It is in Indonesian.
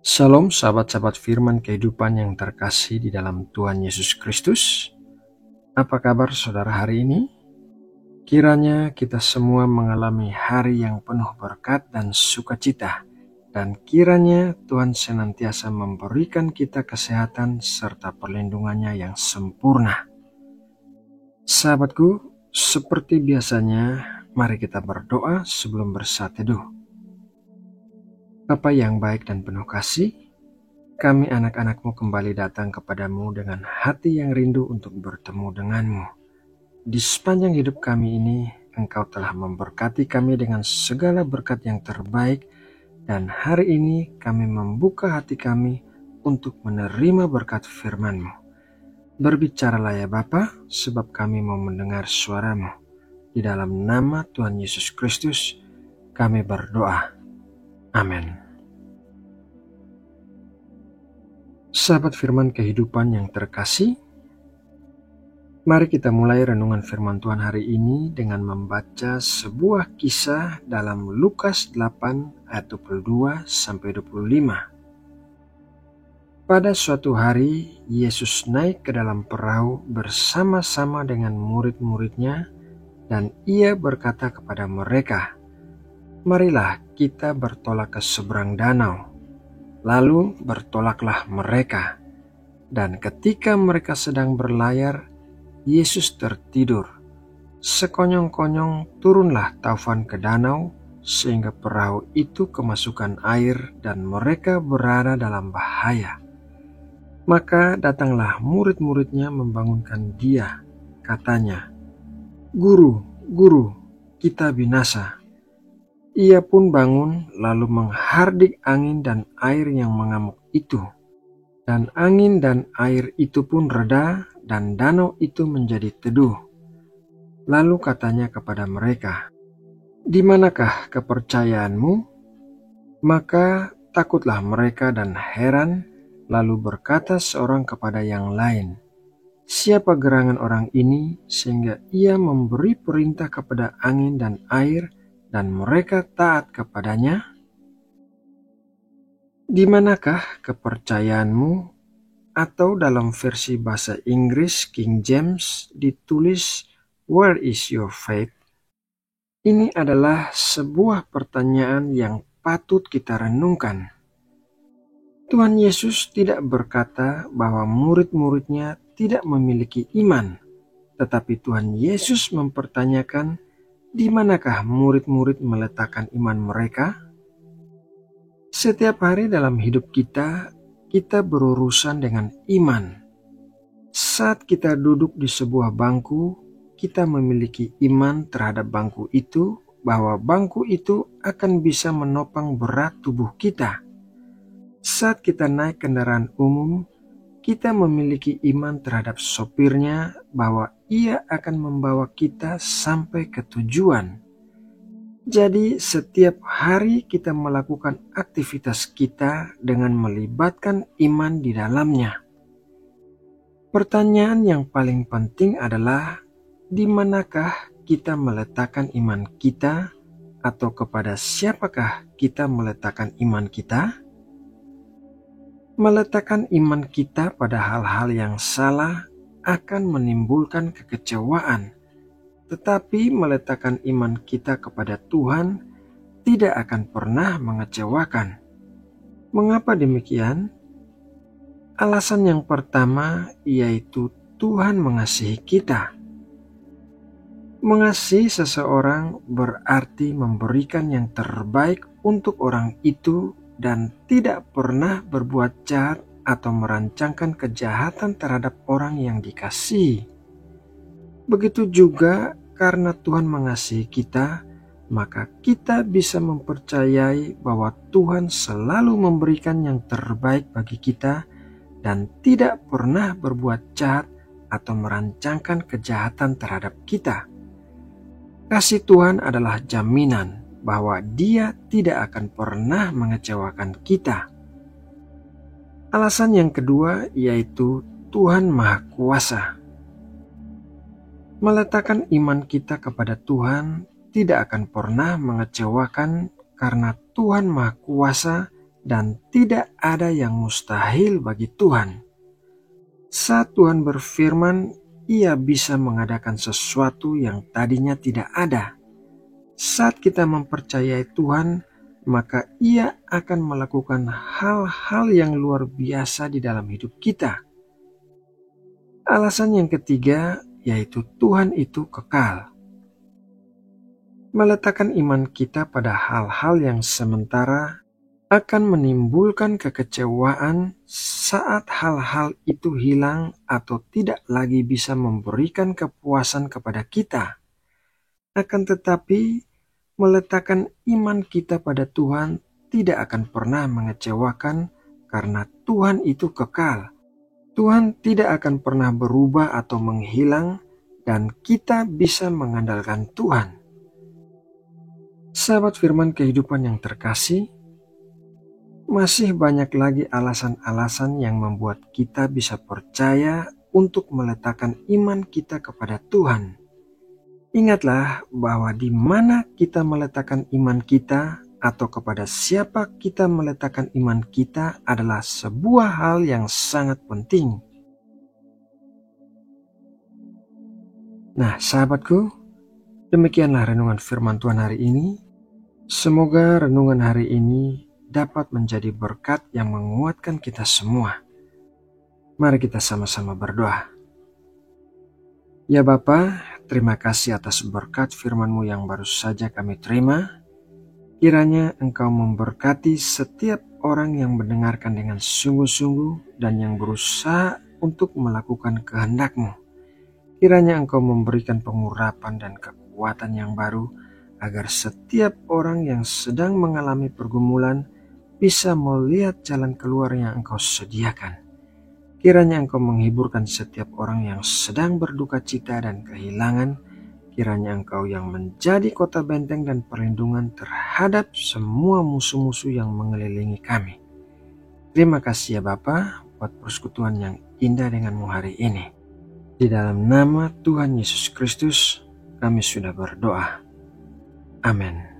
Shalom sahabat-sahabat firman kehidupan yang terkasih di dalam Tuhan Yesus Kristus. Apa kabar saudara hari ini? Kiranya kita semua mengalami hari yang penuh berkat dan sukacita. Dan kiranya Tuhan senantiasa memberikan kita kesehatan serta perlindungannya yang sempurna. Sahabatku, seperti biasanya, mari kita berdoa sebelum bersaat teduh. Bapa yang baik dan penuh kasih, kami anak-anak-Mu kembali datang kepadamu dengan hati yang rindu untuk bertemu denganmu. Di sepanjang hidup kami ini, Engkau telah memberkati kami dengan segala berkat yang terbaik, dan hari ini kami membuka hati kami untuk menerima berkat firman-Mu. Berbicaralah ya Bapa, sebab kami mau mendengar suara-Mu. Di dalam nama Tuhan Yesus Kristus, kami berdoa. Amin. Sahabat firman kehidupan yang terkasih, mari kita mulai renungan firman Tuhan hari ini dengan membaca sebuah kisah dalam Lukas 8 ayat 22-25. Pada suatu hari, Yesus naik ke dalam perahu bersama-sama dengan murid-muridnya, dan ia berkata kepada mereka, "Marilah kita bertolak ke seberang danau." Lalu bertolaklah mereka, dan ketika mereka sedang berlayar, Yesus tertidur. Sekonyong-konyong turunlah taufan ke danau, sehingga perahu itu kemasukan air dan mereka berada dalam bahaya. Maka datanglah murid-muridnya membangunkan dia, katanya, "Guru, Guru, kita binasa." Ia pun bangun lalu menghardik angin dan air yang mengamuk itu. Dan angin dan air itu pun reda dan danau itu menjadi teduh. Lalu katanya kepada mereka, "Di manakah kepercayaanmu?" Maka takutlah mereka dan heran, lalu berkata seorang kepada yang lain, "Siapa gerangan orang ini sehingga ia memberi perintah kepada angin dan air, dan mereka taat kepadanya? Di manakah kepercayaanmu?" Atau dalam versi bahasa Inggris King James ditulis, "Where is your faith?" Ini adalah sebuah pertanyaan yang patut kita renungkan. Tuhan Yesus tidak berkata bahwa murid-muridnya tidak memiliki iman, tetapi Tuhan Yesus mempertanyakan, di manakah murid-murid meletakkan iman mereka? Setiap hari dalam hidup kita berurusan dengan iman. Saat kita duduk di sebuah bangku, kita memiliki iman terhadap bangku itu, bahwa bangku itu akan bisa menopang berat tubuh kita. Saat kita naik kendaraan umum, kita memiliki iman terhadap sopirnya bahwa ia akan membawa kita sampai ke tujuan. Jadi setiap hari kita melakukan aktivitas kita dengan melibatkan iman di dalamnya. Pertanyaan yang paling penting adalah, di manakah kita meletakkan iman kita, atau kepada siapakah kita meletakkan iman kita? Meletakkan iman kita pada hal-hal yang salah akan menimbulkan kekecewaan, tetapi meletakkan iman kita kepada Tuhan tidak akan pernah mengecewakan. Mengapa demikian? Alasan yang pertama yaitu Tuhan mengasihi kita. Mengasihi seseorang berarti memberikan yang terbaik untuk orang itu dan tidak pernah berbuat jahat atau merancangkan kejahatan terhadap orang yang dikasihi. Begitu juga karena Tuhan mengasihi kita, maka kita bisa mempercayai bahwa Tuhan selalu memberikan yang terbaik bagi kita dan tidak pernah berbuat jahat atau merancangkan kejahatan terhadap kita. Kasih Tuhan adalah jaminan bahwa Dia tidak akan pernah mengecewakan kita. Alasan yang kedua yaitu Tuhan Maha Kuasa. Meletakkan iman kita kepada Tuhan tidak akan pernah mengecewakan karena Tuhan Maha Kuasa dan tidak ada yang mustahil bagi Tuhan. Saat Tuhan berfirman, Ia bisa mengadakan sesuatu yang tadinya tidak ada. Saat kita mempercayai Tuhan, maka Ia akan melakukan hal-hal yang luar biasa di dalam hidup kita. Alasan yang ketiga, yaitu Tuhan itu kekal. Meletakkan iman kita pada hal-hal yang sementara akan menimbulkan kekecewaan saat hal-hal itu hilang atau tidak lagi bisa memberikan kepuasan kepada kita. Akan tetapi, meletakkan iman kita pada Tuhan tidak akan pernah mengecewakan karena Tuhan itu kekal. Tuhan tidak akan pernah berubah atau menghilang dan kita bisa mengandalkan Tuhan. Sahabat firman kehidupan yang terkasih, masih banyak lagi alasan-alasan yang membuat kita bisa percaya untuk meletakkan iman kita kepada Tuhan. Ingatlah bahwa di mana kita meletakkan iman kita atau kepada siapa kita meletakkan iman kita adalah sebuah hal yang sangat penting. Nah, sahabatku, demikianlah renungan firman Tuhan hari ini. Semoga renungan hari ini dapat menjadi berkat yang menguatkan kita semua. Mari kita sama-sama berdoa. Ya Bapa, terima kasih atas berkat firman-Mu yang baru saja kami terima. Kiranya Engkau memberkati setiap orang yang mendengarkan dengan sungguh-sungguh dan yang berusaha untuk melakukan kehendak-Mu. Kiranya Engkau memberikan pengurapan dan kekuatan yang baru agar setiap orang yang sedang mengalami pergumulan bisa melihat jalan keluar yang Engkau sediakan. Kiranya Engkau menghiburkan setiap orang yang sedang berduka cita dan kehilangan. Kiranya Engkau yang menjadi kota benteng dan perlindungan terhadap semua musuh-musuh yang mengelilingi kami. Terima kasih ya Bapa buat persekutuan yang indah denganmu hari ini. Di dalam nama Tuhan Yesus Kristus kami sudah berdoa. Amin.